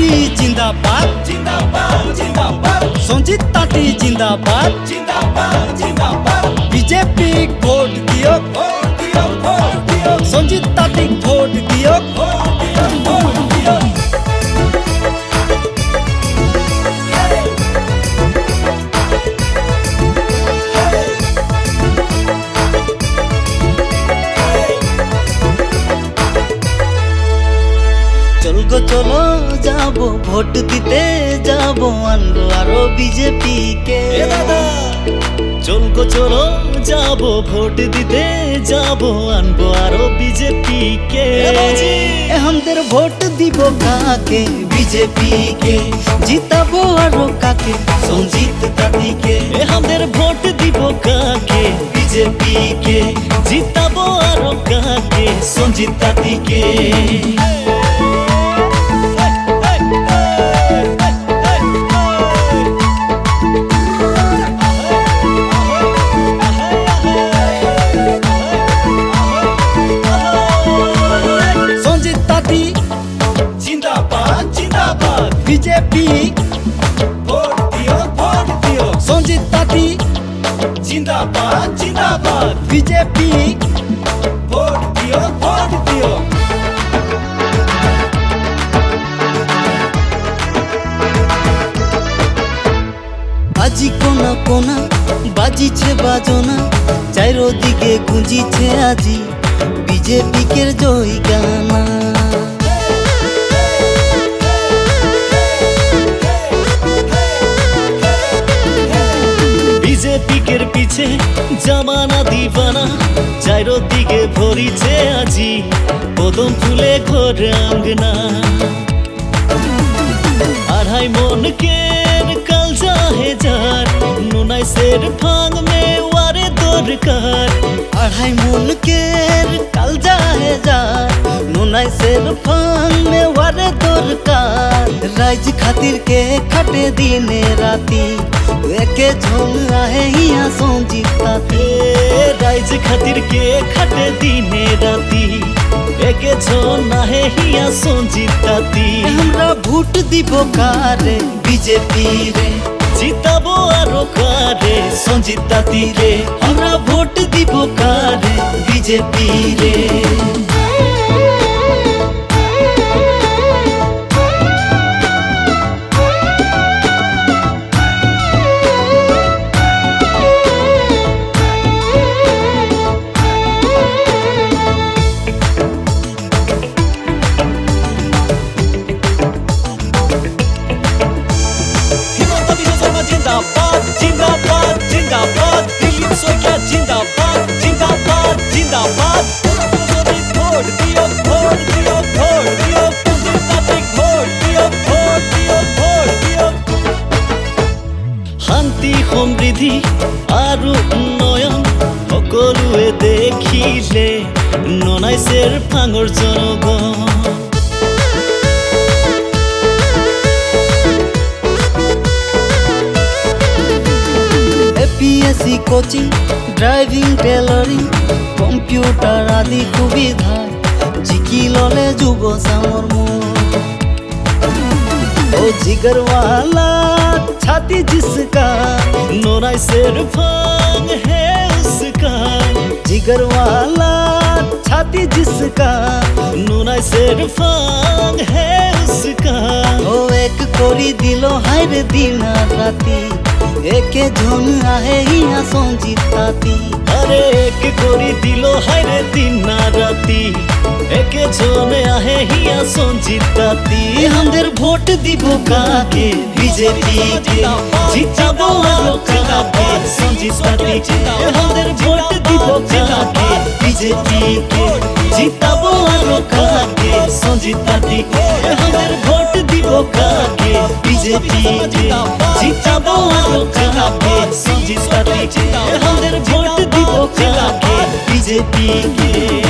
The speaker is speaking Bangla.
বিজেপি জিন্দাবাদ জিন্দাবাদ জিন্দাবাদ সঞ্জিত তাঁতি জিন্দাবাদ জিন্দাবাদ জিন্দাবাদ বিজেপি ভোট দিও ভোট দিও ভোট দিও সঞ্জিত তাঁতি ভোট দিও ভোট দিও ভোট দিও চলো যাবো ভোট দিতে যাবো আনবো আরো বিজেপি কে দাদা চলো যাবো ভোট দিতে যাবো আনবো আরো বিজেপি কে আমাদের ভোট দিব কাকে বিজেপি কে জিতাবো আরো কাকে সঞ্জিত তাঁতি কে আমাদের ভোট দিব কাকে বিজেপি কে জিতাবো আরো কাকে সঞ্জিত তাঁতি কে জিন্দাবাদ জিন্দাবাদ বিজেপি ভোট দিও সঞ্জিত তাঁতি জিন্দাবাদ জিন্দাবাদ বিজেপি ভোট দিও আজি কোনা কোনা বাজিছে বাজনা চারিদিকে গুঁজিছে আজি বিজেপি কের জয় গানা বিজেপি কের পিছে জামানা দিবানা চারিদিকে ভরিছে আজি কদম ফুলে ঘর আঙ্গনা আড়াই মন কের কাল যাহে যার নুনাইসের ফাং মে ওয়ারে দরকার আড়াই মন কের কাল যাহে যা নুনাই সের ফাং মে ওয়ারে দরকার রাইজ খাতির কে খাটে দিনে রাতি একে ঝোম আহে হিয়া সঞ্জিত তাঁতি রাইজ খাতির কে খাটে দিনে রাতি একে জন নাহে হিয়া সঞ্জিত তাঁতি আমরা ভোট দিব কারে বিজেপি রে জিতাবো আরো কারে সঞ্জিত তাঁতি রে আমরা ভোট দিব কারে বিজেপি রে হিমন্ত বিশ্ব শর্মা জিন্দাবাদ জিন্দাবাদ জিন্দাবাদ দিলীপ শইকীয়া জিন্দাবাদ জিন্দাবাদ জিন্দাবাদ ভোট দিও ভোট দিও ভোট দিও সঞ্জিত তাঁতিক ভোট দিও ভোট দিও ভোট দিও শান্তি সমৃদ্ধি আৰু উন্নয়ন সকলোৱে দেখিলে ননাইছেৰ ফাঙৰ জনগণ APS-C coaching driving tailoring computer আদি সুবিধা জিকি ললে যুৱ চামৰ মন ও জিগরওয়ালা ছাতি জিসকা ননাইছেৰ ফাং হে উস্কা জিগরওয়ালা ছাতি জিসকা ননাইছেৰ ফাং হে উস্কা ও এক করি দিল হাইরে দিনা রাতি একে ঝন আহে হিয়া সঞ্জিত তাঁতি আরে এক কৰি দিল হাইরে দিনা রাতি একে জনে আহে হিয়া সঞ্জিত তাঁতি আমাদের ভোট দিব কাকে বিজেপি কে জিতাবো আরো কাকে সঞ্জিত তাঁতি কে আমাদের ভোট দিব কাকে বিজেপি কে জিতাবো আরো কাকে সঞ্জিত তাঁতি কে আমাদের ভোট দিব কাকে বিজেপি কে জিতাবো আরো কাকে সঞ্জিত তাঁতি কে আমাদের ভোট দিব কাকে বিজেপি কে